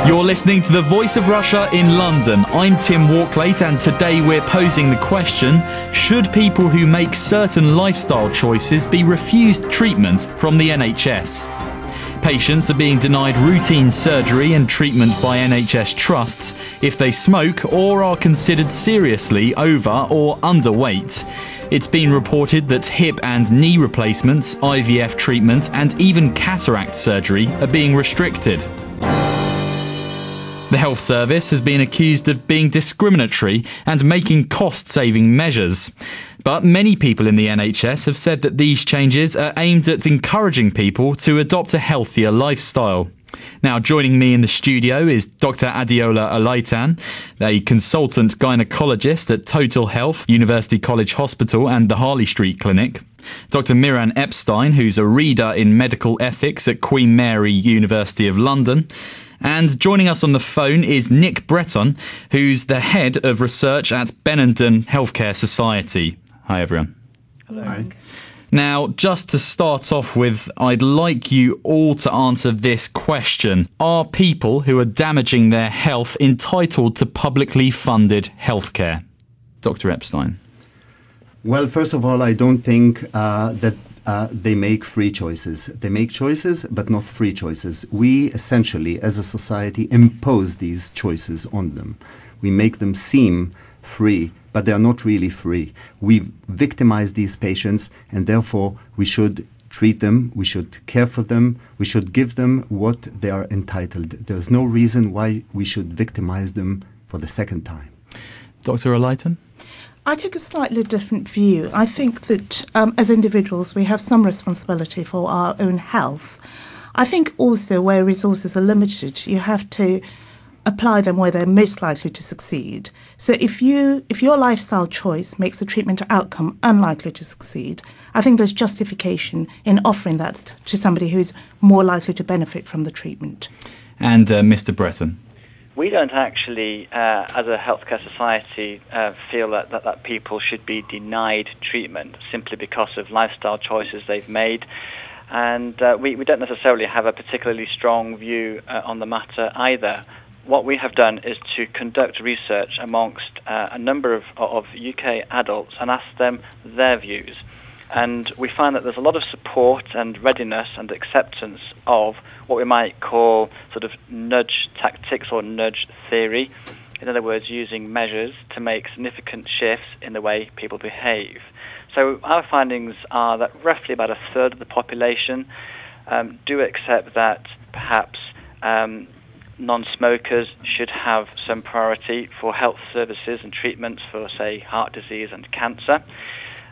You're listening to the Voice of Russia in London. I'm Tim Walklate, and today we're posing the question, should people who make certain lifestyle choices be refused treatment from the NHS? Patients are being denied routine surgery and treatment by NHS trusts if they smoke or are considered seriously over or underweight. It's been reported that hip and knee replacements, IVF treatment and even cataract surgery are being restricted. The Health Service has been accused of being discriminatory and making cost-saving measures. But many people in the NHS have said that these changes are aimed at encouraging people to adopt a healthier lifestyle. Now, joining me in the studio is Dr. Adiola Olaitan, a consultant gynaecologist at Total Health, University College Hospital and the Harley Street Clinic. Dr. Miran Epstein, who's a reader in medical ethics at Queen Mary University of London. And joining us on the phone is Nick Breton, who's the head of research at Benenden Healthcare Society. Hi, everyone. Hello. Hi. Now, just to start off with, I'd like you all to answer this question. Are people who are damaging their health entitled to publicly funded healthcare? Dr. Epstein. Well, first of all, I don't think that they make free choices. They make choices, but not free choices. We essentially, as a society, impose these choices on them. We make them seem free, but they are not really free. We victimize these patients, and therefore we should treat them, we should care for them, we should give them what they are entitled. There's no reason why we should victimize them for the second time. Dr. Olaitan? I take a slightly different view. I think that as individuals we have some responsibility for our own health. I think also where resources are limited, you have to apply them where they're most likely to succeed. So if your lifestyle choice makes a treatment outcome unlikely to succeed, I think there's justification in offering that to somebody who's more likely to benefit from the treatment. And Mr. Breton? We don't actually, as a healthcare society, feel that people should be denied treatment simply because of lifestyle choices they've made. And we don't necessarily have a particularly strong view on the matter either. What we have done is to conduct research amongst a number of UK adults and ask them their views. And we find that there's a lot of support and readiness and acceptance of what we might call sort of nudge tactics or nudge theory. In other words, using measures to make significant shifts in the way people behave. So our findings are that roughly about a third of the population do accept that perhaps non-smokers should have some priority for health services and treatments for, say, heart disease and cancer.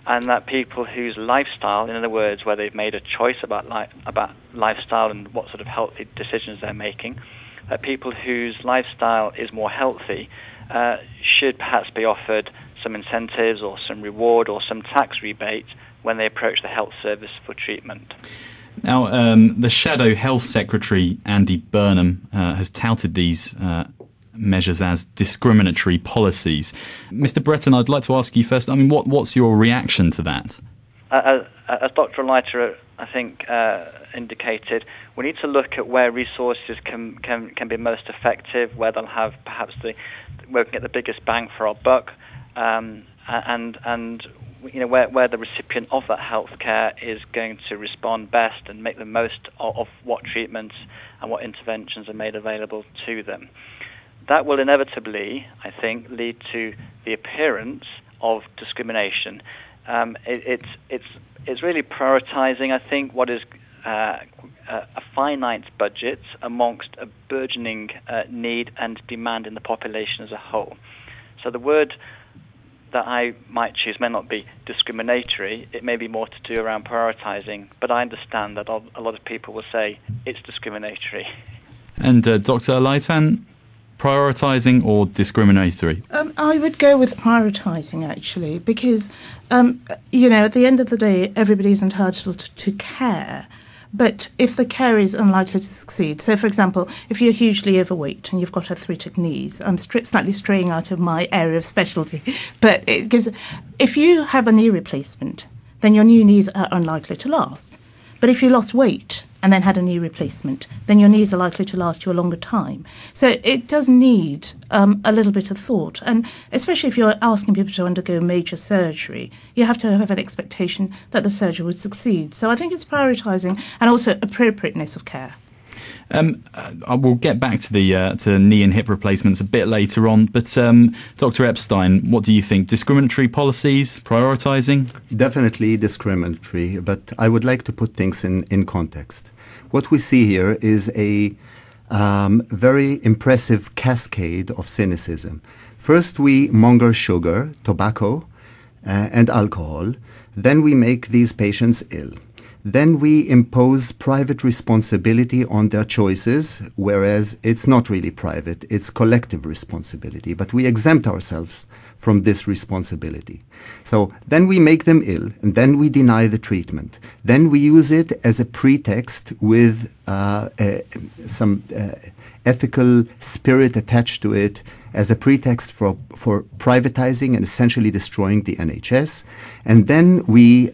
And that people whose lifestyle, in other words, where they've made a choice about lifestyle and what sort of healthy decisions they're making, that people whose lifestyle is more healthy should perhaps be offered some incentives or some reward or some tax rebate when they approach the health service for treatment. Now, the Shadow Health Secretary, Andy Burnham, has touted these measures as discriminatory policies. Mr. Breton, I'd like to ask you first, I mean, what's your reaction to that? As Dr. Leiter, I think, indicated, we need to look at where resources can be most effective, where they'll have perhaps where we can get the biggest bang for our buck, and you know where the recipient of that healthcare is going to respond best and make the most of what treatments and what interventions are made available to them. That will inevitably, I think, lead to the appearance of discrimination. It's really prioritizing, I think, what is a finite budget amongst a burgeoning need and demand in the population as a whole. So the word that I might choose may not be discriminatory. It may be more to do around prioritizing, but I understand that a lot of people will say it's discriminatory. And Dr. Olaitan, prioritising or discriminatory? I would go with prioritising, actually, because, at the end of the day, everybody's entitled to care. But if the care is unlikely to succeed, so, for example, if you're hugely overweight and you've got arthritic knees, I'm slightly straying out of my area of specialty, but if you have a knee replacement, then your new knees are unlikely to last. But if you lost weight, and then had a knee replacement, then your knees are likely to last you a longer time. So it does need a little bit of thought. And especially if you're asking people to undergo major surgery, you have to have an expectation that the surgery would succeed. So I think it's prioritising and also appropriateness of care. I will get back to the to knee and hip replacements a bit later on, but Dr. Epstein, what do you think? Discriminatory policies, prioritising? Definitely discriminatory, but I would like to put things in context. What we see here is a very impressive cascade of cynicism. First, we monger sugar, tobacco, and alcohol. Then we make these patients ill. Then we impose private responsibility on their choices, whereas it's not really private, it's collective responsibility. But we exempt ourselves from this responsibility. So then we make them ill, and then we deny the treatment. Then we use it as a pretext with some ethical spirit attached to it, as a pretext for privatizing and essentially destroying the NHS. And then we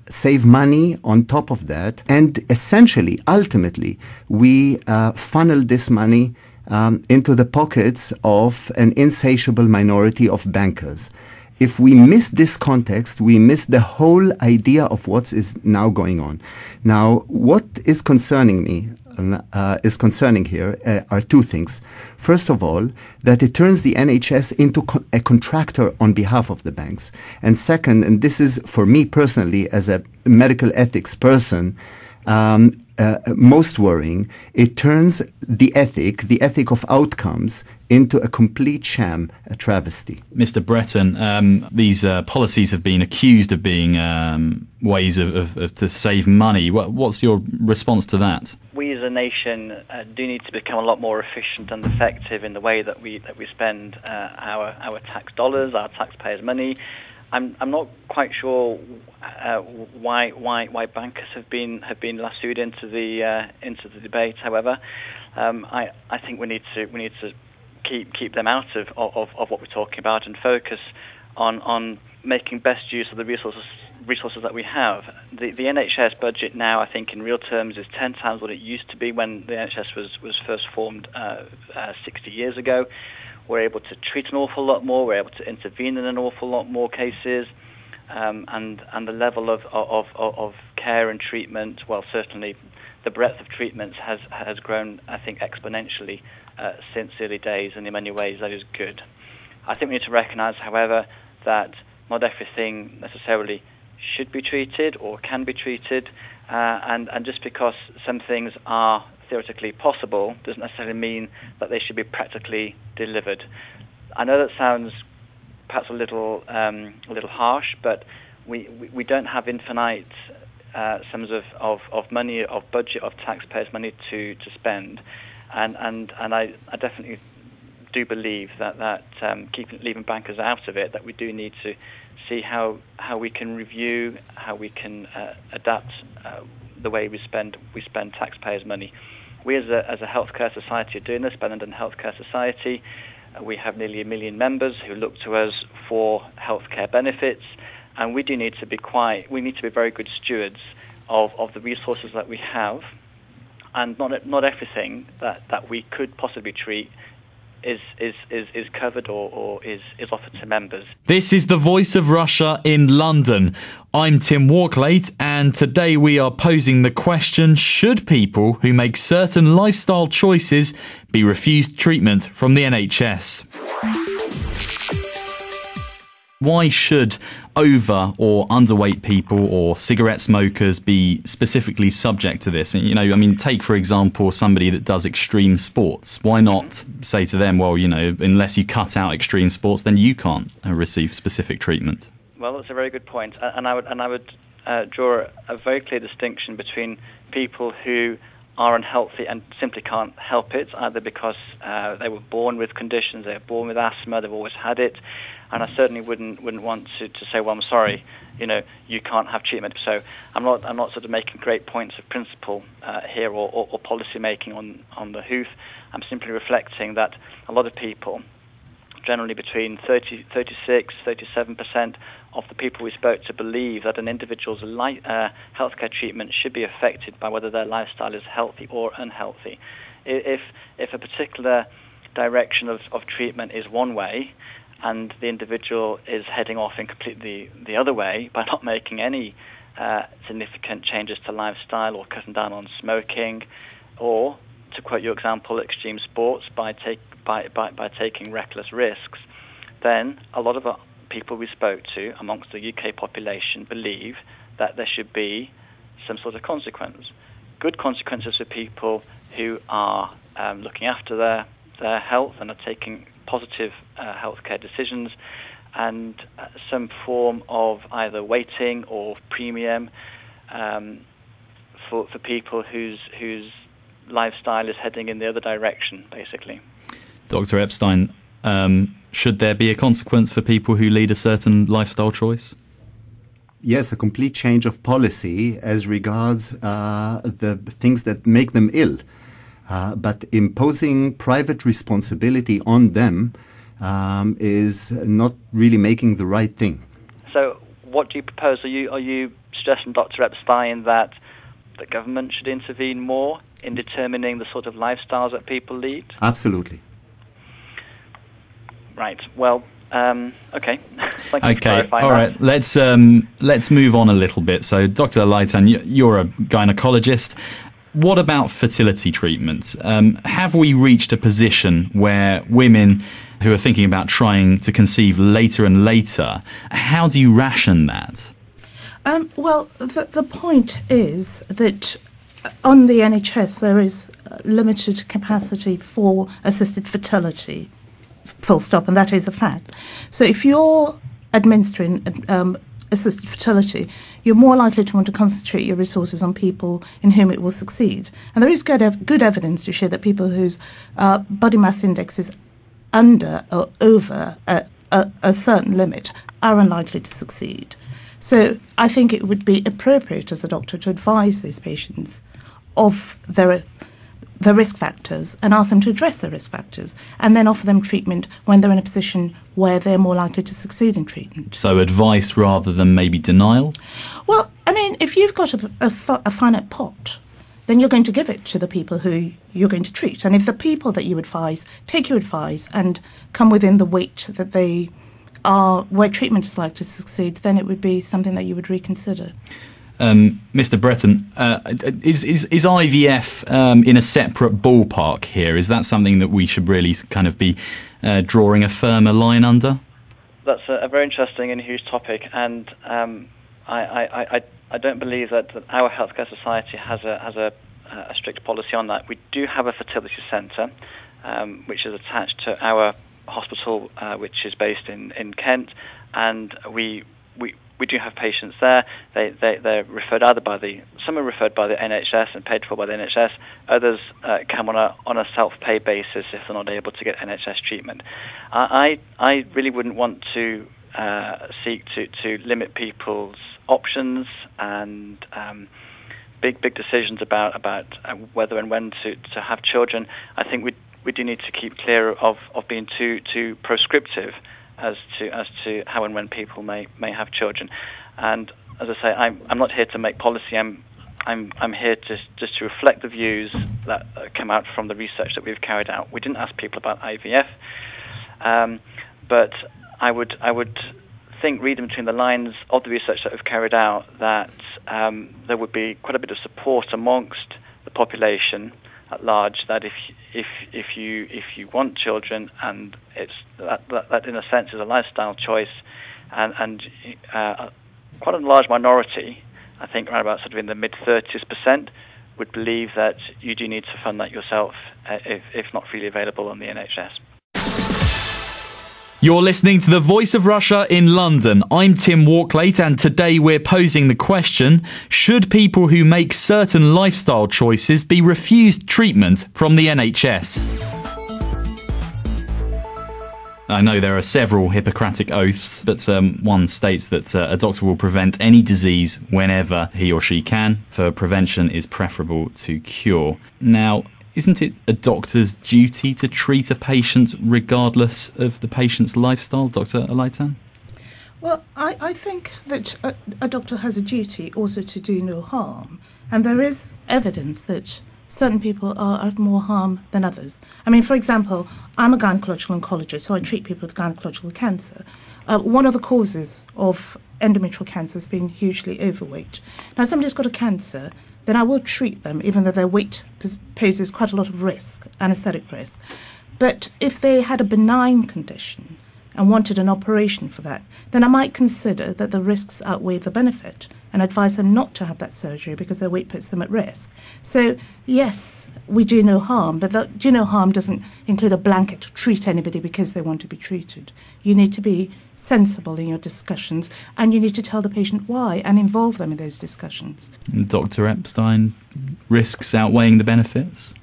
save money on top of that. And essentially, ultimately, we funnel this money into the pockets of an insatiable minority of bankers. If we miss this context, we miss the whole idea of what is now going on. Now, what is concerning me here are two things. First of all, that it turns the NHS into a contractor on behalf of the banks. And second, and this is for me personally as a medical ethics person, most worrying, it turns the ethic of outcomes into a complete sham, a travesty. Mr. Breton, these policies have been accused of being ways of to save money. What's your response to that? We as a nation do need to become a lot more efficient and effective in the way that we spend our tax dollars, our taxpayers' money. I'm not quite sure why bankers have been lassoed into the debate. However, I think we need to keep them out of what we're talking about and focus on making best use of the resources that we have. The NHS budget now, I think, in real terms, is 10 times what it used to be when the NHS was first formed 60 years ago. We're able to treat an awful lot more. We're able to intervene in an awful lot more cases, and the level of care and treatment, well, certainly the breadth of treatments has grown, I think, exponentially since early days, and in many ways that is good. I think we need to recognise, however, that not everything necessarily should be treated or can be treated, and just because some things are theoretically possible doesn't necessarily mean that they should be practically delivered. I know that sounds perhaps a little harsh, but we don't have infinite sums of money, of budget, of taxpayers' money to spend, and I definitely do believe that leaving bankers out of it, that we do need to see how we can review, how we can adapt the way we spend taxpayers' money. We as a healthcare society are doing this, Benenden Healthcare Society. We have nearly 1 million members who look to us for healthcare benefits, and we need to be very good stewards of the resources that we have, and not everything that we could possibly treat is covered or is offered to members. This is the Voice of Russia in London. I'm Tim Walklate, and today we are posing the question: should people who make certain lifestyle choices be refused treatment from the NHS? Why should over or underweight people or cigarette smokers be specifically subject to this? Take, for example, somebody that does extreme sports. Why not say to them, well, unless you cut out extreme sports, then you can't receive specific treatment? Well, that's a very good point. And I would draw a very clear distinction between people who are unhealthy and simply can't help it, either because they were born with conditions, they were born with asthma, they've always had it. And I certainly wouldn't want to say, well, I'm sorry, you can't have treatment. So I'm not sort of making great points of principle here or policy making on the hoof. I'm simply reflecting that a lot of people generally between 36, 37% of the people we spoke to believe that an individual's healthcare treatment should be affected by whether their lifestyle is healthy or unhealthy. If a particular direction of treatment is one way, and the individual is heading off in completely the other way by not making any significant changes to lifestyle or cutting down on smoking, or, to quote your example, extreme sports by taking reckless risks, then a lot of people we spoke to amongst the UK population believe that there should be some sort of consequence. Good consequences for people who are looking after their health and are taking positive healthcare decisions, and some form of either waiting or premium for people whose lifestyle is heading in the other direction, basically. Dr. Epstein, should there be a consequence for people who lead a certain lifestyle choice? Yes, a complete change of policy as regards the things that make them ill. But imposing private responsibility on them is not really making the right thing. So what do you propose? Are you suggesting, Dr. Epstein, that the government should intervene more in determining the sort of lifestyles that people lead? Absolutely. Right. Well, okay. Thank you for clarifying all that. right. Let's move on a little bit. So, Dr. Laitan, you're a gynecologist. What about fertility treatment? Have we reached a position where women who are thinking about trying to conceive later and later, how do you ration that? Well, the point is that on the NHS there is limited capacity for assisted fertility, full stop, and that is a fact. So if you're administering assisted fertility, you're more likely to want to concentrate your resources on people in whom it will succeed. And there is good evidence to show that people whose body mass index is under or over a certain limit are unlikely to succeed. So I think it would be appropriate as a doctor to advise these patients of their risk factors and ask them to address their risk factors, and then offer them treatment when they're in a position where they're more likely to succeed in treatment. So advice rather than maybe denial? Well, I mean, if you've got a finite pot, then you're going to give it to the people who you're going to treat. And if the people that you advise take your advice and come within the weight that they are, where treatment is likely to succeed, then it would be something that you would reconsider. Mr. Breton, is IVF in a separate ballpark here? Is that something that we should really kind of be drawing a firmer line under? That's a very interesting and huge topic, and I don't believe that our healthcare society has a strict policy on that. We do have a fertility centre, which is attached to our hospital, which is based in Kent, and we do have patients there. They're referred some are referred by the NHS and paid for by the NHS. Others come on a self-pay basis if they're not able to get NHS treatment. I really wouldn't want to seek to limit people's options and big decisions about whether and when to have children. I think we do need to keep clear of being too prescriptive as to how and when people may have children. And as I say, I'm not here to make policy. I'm here just to reflect the views that come out from the research that we've carried out. We didn't ask people about IVF, but I would think, reading between the lines of the research that we've carried out, that there would be quite a bit of support amongst the population at large, that if you want children, and it's that in a sense is a lifestyle choice, and quite a large minority, I think around about sort of in the mid-30s%, would believe that you do need to fund that yourself if not freely available on the NHS. You're listening to The Voice of Russia in London. I'm Tim Walklate, and today we're posing the question, should people who make certain lifestyle choices be refused treatment from the NHS? I know there are several Hippocratic oaths, but one states that a doctor will prevent any disease whenever he or she can, for prevention is preferable to cure. Now, Isn't it a doctor's duty to treat a patient regardless of the patient's lifestyle, Dr. Alaitan? Well, I think that a doctor has a duty also to do no harm. And there is evidence that certain people are at more harm than others. I mean, for example, I'm a gynecological oncologist, so I treat people with gynecological cancer. One of the causes of endometrial cancer has been hugely overweight. Now, if somebody's got a cancer, then I will treat them, even though their weight poses quite a lot of risk, anaesthetic risk. But if they had a benign condition and wanted an operation for that, then I might consider that the risks outweigh the benefit and advise them not to have that surgery because their weight puts them at risk. So, yes, we do no harm, but that do no harm doesn't include a blanket to treat anybody because they want to be treated. You need to be sensible in your discussions, and you need to tell the patient why and involve them in those discussions. Dr. Epstein, risks outweighing the benefits?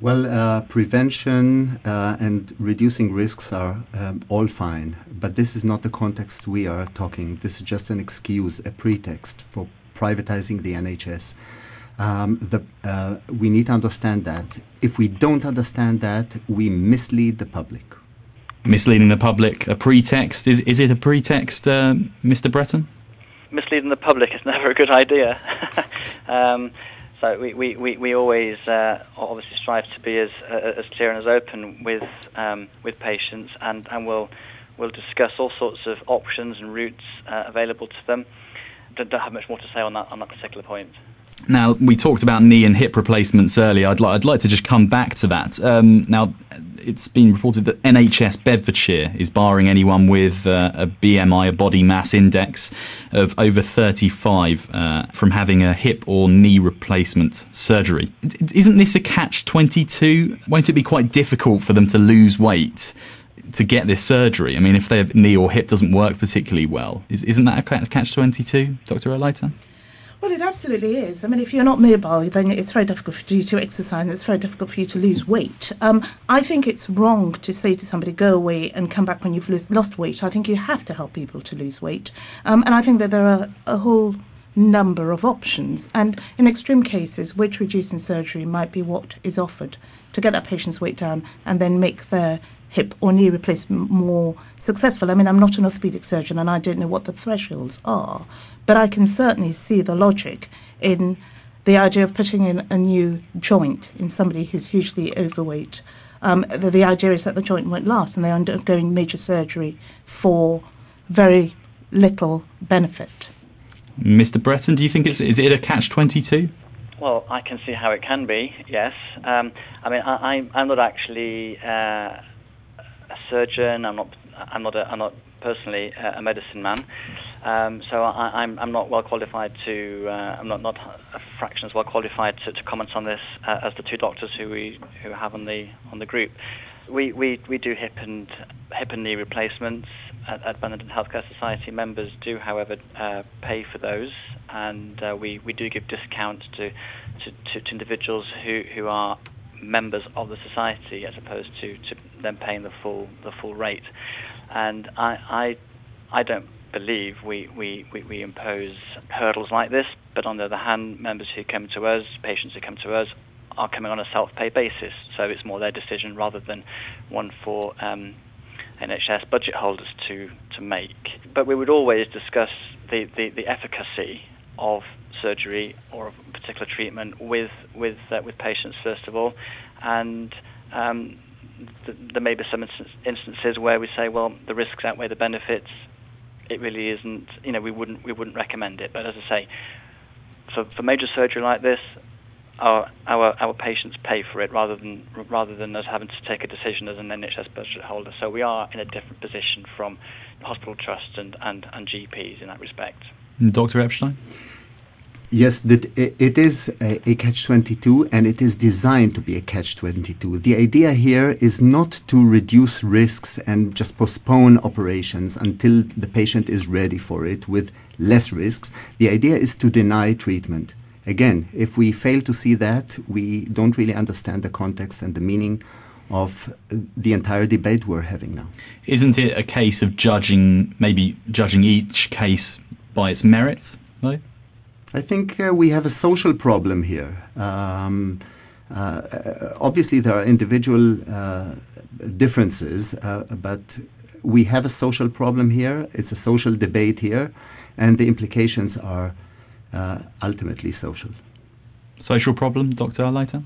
Well, prevention and reducing risks are all fine, but this is not the context we are talking. This is just an excuse, a pretext for privatizing the NHS. We need to understand that. If we don't understand that, we mislead the public. Misleading the public, a pretext? Is it a pretext, Mr. Breton? Misleading the public is never a good idea. So we always obviously strive to be as clear and as open with patients, and we'll discuss all sorts of options and routes available to them. Don't have much more to say on that particular point. Now, we talked about knee and hip replacements earlier. I'd like to just come back to that. Now, it's been reported that NHS Bedfordshire is barring anyone with a BMI, a body mass index, of over 35 from having a hip or knee replacement surgery. Isn't this a catch-22? Won't it be quite difficult for them to lose weight to get this surgery? I mean, if their knee or hip doesn't work particularly well, isn't that a catch-22, Dr. Alaitan? Well, it absolutely is. I mean, if you're not mobile, then it's very difficult for you to exercise, and it's very difficult for you to lose weight. I think it's wrong to say to somebody, go away and come back when you've lost weight. I think you have to help people to lose weight. And I think that there are a whole number of options. And in extreme cases, weight-reducing surgery might be what is offered to get that patient's weight down and then make their hip or knee replacement more successful. I mean, I'm not an orthopaedic surgeon and I don't know what the thresholds are, but I can certainly see the logic in the idea of putting in a new joint in somebody who's hugely overweight. The idea is that the joint won't last and they're undergoing major surgery for very little benefit. Mr. Breton, do you think is it a catch-22? Well, I can see how it can be, yes. I mean, I'm not actually a surgeon. I'm not personally a medicine man. So I'm not well qualified to. I'm not a fraction as well qualified to comment on this as the two doctors who have on the group. We do hip and knee replacements at Benedict Healthcare Society. Members do, however, pay for those, and we do give discounts to individuals who are members of the society, as opposed to them paying the full rate. And I don't believe we impose hurdles like this, but on the other hand, members who come to us, patients who come to us, are coming on a self-pay basis, so it's more their decision rather than one for NHS budget holders to make. But we would always discuss the efficacy of surgery or of a particular treatment with patients first of all, and there may be some instances where we say, well, the risks outweigh the benefits. It really isn't, we wouldn't recommend it. But as I say, for major surgery like this, our patients pay for it rather than us having to take a decision as an NHS budget holder. So we are in a different position from hospital trusts and GPs in that respect. Dr. Epstein? Yes, it is a catch-22, and it is designed to be a catch-22. The idea here is not to reduce risks and just postpone operations until the patient is ready for it with less risks. The idea is to deny treatment. Again, if we fail to see that, we don't really understand the context and the meaning of the entire debate we're having now. Isn't it a case of judging each case by its merits, though? I think we have a social problem here. Obviously, there are individual differences, but we have a social problem here. It's a social debate here, and the implications are ultimately social. Social problem, Dr. Alaita?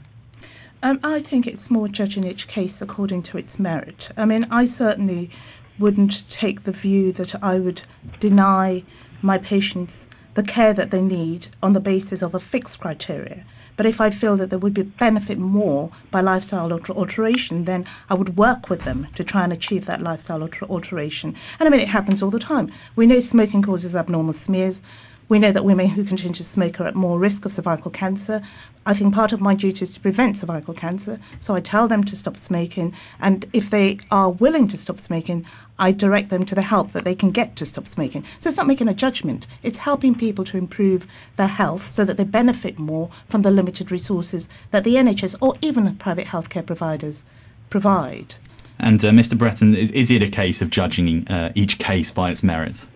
I think it's more judging each case according to its merit. I mean, I certainly wouldn't take the view that I would deny my patients the care that they need on the basis of a fixed criteria. But if I feel that there would be benefit more by lifestyle alteration, then I would work with them to try and achieve that lifestyle alteration. And I mean, it happens all the time. We know smoking causes abnormal smears. We know that women who continue to smoke are at more risk of cervical cancer. I think part of my duty is to prevent cervical cancer, so I tell them to stop smoking, and if they are willing to stop smoking, I direct them to the help that they can get to stop smoking. So it's not making a judgment, it's helping people to improve their health so that they benefit more from the limited resources that the NHS or even private healthcare providers provide. And Mr. Breton, is it a case of judging each case by its merit?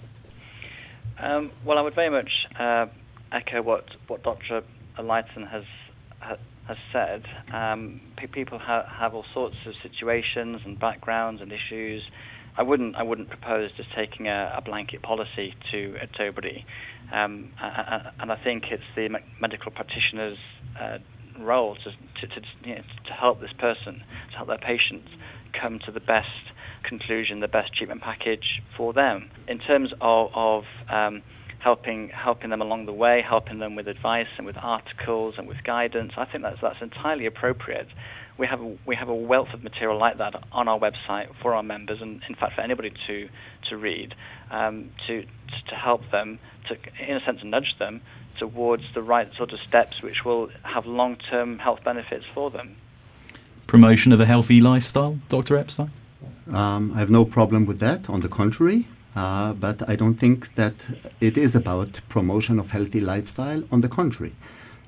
Well, I would very much echo what Dr. Lighton has said. People have all sorts of situations and backgrounds and issues. I wouldn't propose just taking a blanket policy to everybody. And I think it's the medical practitioner's role to help this person, to help their patients come to the best conclusion, the best treatment package for them. In terms of helping them along the way, helping them with advice and with articles and with guidance, I think that's entirely appropriate. We have a wealth of material like that on our website for our members, and in fact for anybody to read, to help them, to in a sense nudge them towards the right sort of steps which will have long-term health benefits for them. Promotion of a healthy lifestyle, Dr. Epstein? I have no problem with that, on the contrary, but I don't think that it is about promotion of healthy lifestyle. On the contrary,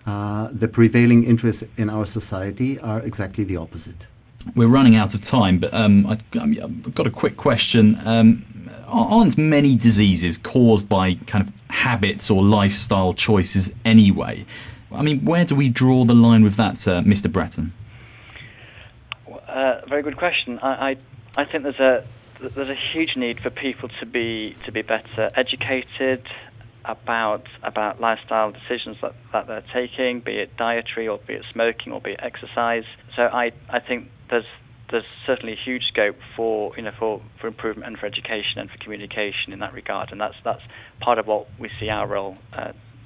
the prevailing interests in our society are exactly the opposite. We're running out of time, but I've got a quick question. Aren't many diseases caused by kind of habits or lifestyle choices anyway? I mean, where do we draw the line with that, Mr. Breton? Very good question. I think there's a huge need for people to be better educated about lifestyle decisions that they're taking, be it dietary or be it smoking or be it exercise. So I think there's certainly a huge scope for improvement and for education and for communication in that regard, and that's part of what we see our role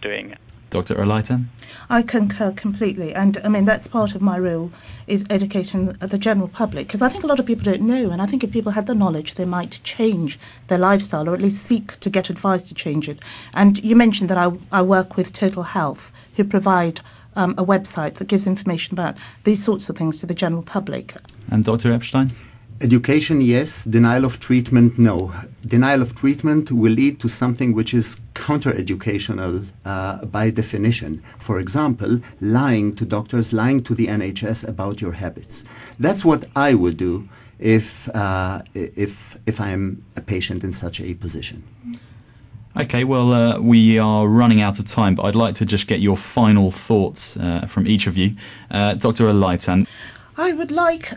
doing. Dr. Erleiter? I concur completely, and I mean that's part of my role, is educating the general public, because I think a lot of people don't know, and I think if people had the knowledge they might change their lifestyle or at least seek to get advice to change it. And you mentioned that I work with Total Health, who provide a website that gives information about these sorts of things to the general public. And Dr. Epstein? Education, yes. Denial of treatment, no. Denial of treatment will lead to something which is counter-educational by definition. For example, lying to doctors, lying to the NHS about your habits. That's what I would do if I'm a patient in such a position. Okay, well, we are running out of time, but I'd like to just get your final thoughts from each of you. Dr. Erleiter. I would like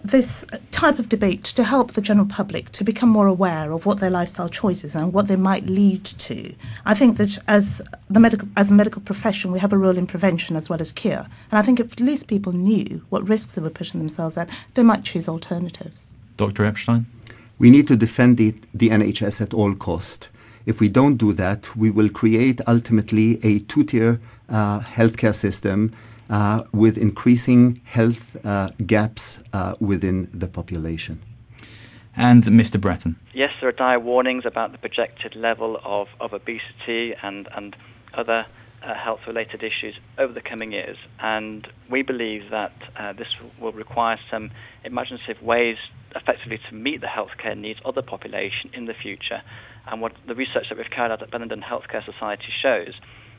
this type of debate to help the general public to become more aware of what their lifestyle choices are and what they might lead to. I think that as a medical profession, we have a role in prevention as well as cure. And I think if at least people knew what risks they were putting themselves at, they might choose alternatives. Dr. Epstein? We need to defend the NHS at all cost. If we don't do that, we will create ultimately a two-tier healthcare system with increasing health gaps within the population. And Mr. Breton? Yes, there are dire warnings about the projected level of obesity and other health-related issues over the coming years. And we believe that this will require some imaginative ways effectively to meet the healthcare needs of the population in the future. And what the research that we've carried out at London Healthcare Society shows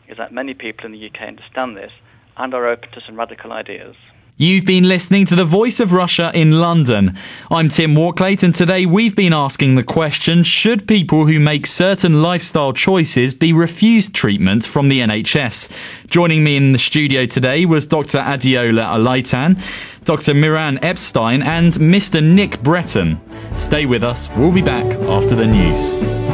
is that many people in the UK understand this and are open to some radical ideas. You've been listening to The Voice of Russia in London. I'm Tim Walklate, and today we've been asking the question, should people who make certain lifestyle choices be refused treatment from the NHS? Joining me in the studio today was Dr. Adiola Alaitan, Dr. Miran Epstein and Mr. Nick Breton. Stay with us, we'll be back after the news.